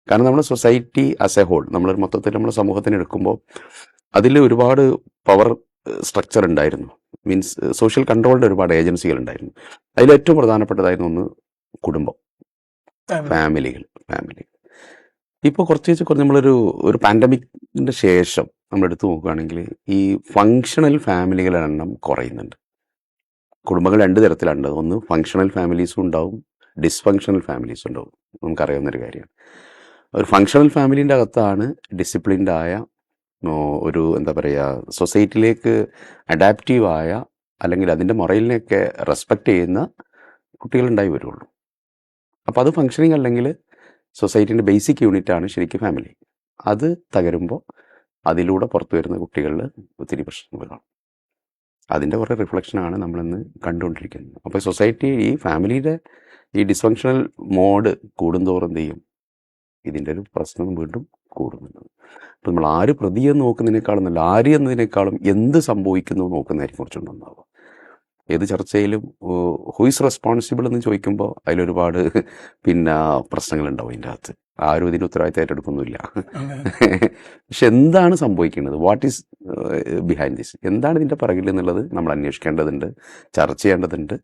കാരണം നമ്മുടെ society as A whole, നമ്മൾ മൊത്തത്തിൽ നമ്മുടെ സമൂഹത്തിന് എടുക്കുമ്പോൾ അതിൽ ഒരുപാട് പവർ സ്ട്രക്ചർ ഉണ്ടായിരുന്നു. മീൻസ് സോഷ്യൽ കൺട്രോളിൻ്റെ ഒരുപാട് ഏജൻസികൾ ഉണ്ടായിരുന്നു. അതിലേറ്റവും പ്രധാനപ്പെട്ടതായിരുന്നു ഒന്ന് കുടുംബം, ഫാമിലികൾ. ഇപ്പോൾ കുറച്ച് നമ്മളൊരു പാൻഡമിക്കിൻ്റെ ശേഷം നമ്മൾ എടുത്തു നോക്കുകയാണെങ്കിൽ ഈ ഫങ്ഷണൽ ഫാമിലികളുടെ എണ്ണം കുറയുന്നുണ്ട്. കുടുംബങ്ങൾ രണ്ട് തരത്തിലുണ്ട്. ഒന്ന് ഫങ്ഷണൽ ഫാമിലീസും ഉണ്ടാവും, ഡിസ്ഫങ്ഷണൽ ഫാമിലീസും ഉണ്ടാവും. നമുക്കറിയാവുന്നൊരു കാര്യമാണ്. ഒരു ഫങ്ഷണൽ ഫാമിലീൻ്റെ അകത്താണ് ഡിസിപ്ലിൻഡ് ആയ ഒരു എന്താ പറയുക, സൊസൈറ്റിയിലേക്ക് അഡാപ്റ്റീവായ അല്ലെങ്കിൽ അതിൻ്റെ മൊറലിനെയൊക്കെ റെസ്പെക്റ്റ് ചെയ്യുന്ന കുട്ടികളുണ്ടായി വരുള്ളൂ. അപ്പോൾ അത് ഫങ്ഷനിങ് അല്ലെങ്കിൽ സൊസൈറ്റീൻ്റെ ബേസിക് യൂണിറ്റാണ് ശരിക്കും ഫാമിലി. അത് തകരുമ്പോൾ അതിലൂടെ പുറത്തു വരുന്ന കുട്ടികളിൽ ഒത്തിരി പ്രശ്നങ്ങൾ കാണും. അതിൻ്റെ കുറേ റിഫ്ലക്ഷനാണ് നമ്മളിന്ന് കണ്ടുകൊണ്ടിരിക്കുന്നത്. അപ്പോൾ സൊസൈറ്റി ഈ ഫാമിലിയുടെ ഈ ഡിസ്ഫങ്ഷണൽ മോഡ് കൂടുന്തോറും എന്ത് ചെയ്യും, ഇതിൻ്റെ ഒരു പ്രശ്നം വീണ്ടും കൂടുന്നുണ്ട്. അപ്പോൾ നമ്മൾ ആര് പ്രതിയെന്ന് നോക്കുന്നതിനേക്കാളും നല്ല ആര് എന്നതിനേക്കാളും എന്ത് സംഭവിക്കുന്നു നോക്കുന്നതായിരിക്കും കുറച്ചുകൊണ്ട് ഉണ്ടാവുക. ഏത് ചർച്ചയിലും ഹു ഈസ് റെസ്പോൺസിബിൾ എന്ന് ചോദിക്കുമ്പോൾ അതിലൊരുപാട് പ്രശ്നങ്ങളുണ്ടാവും. അതിൻ്റെ അകത്ത് ആരും ഇതിന് ഉത്തരവാദിത്തം ഏറ്റെടുക്കുന്നില്ല. പക്ഷെ എന്താണ് സംഭവിക്കുന്നത്, വാട്ട് ഈസ് ബിഹൈൻഡ് ദിസ്, എന്താണ് ഇതിൻ്റെ പിറകിൽ എന്നുള്ളത് നമ്മൾ അന്വേഷിക്കേണ്ടതുണ്ട്, ചർച്ച ചെയ്യേണ്ടതുണ്ട്.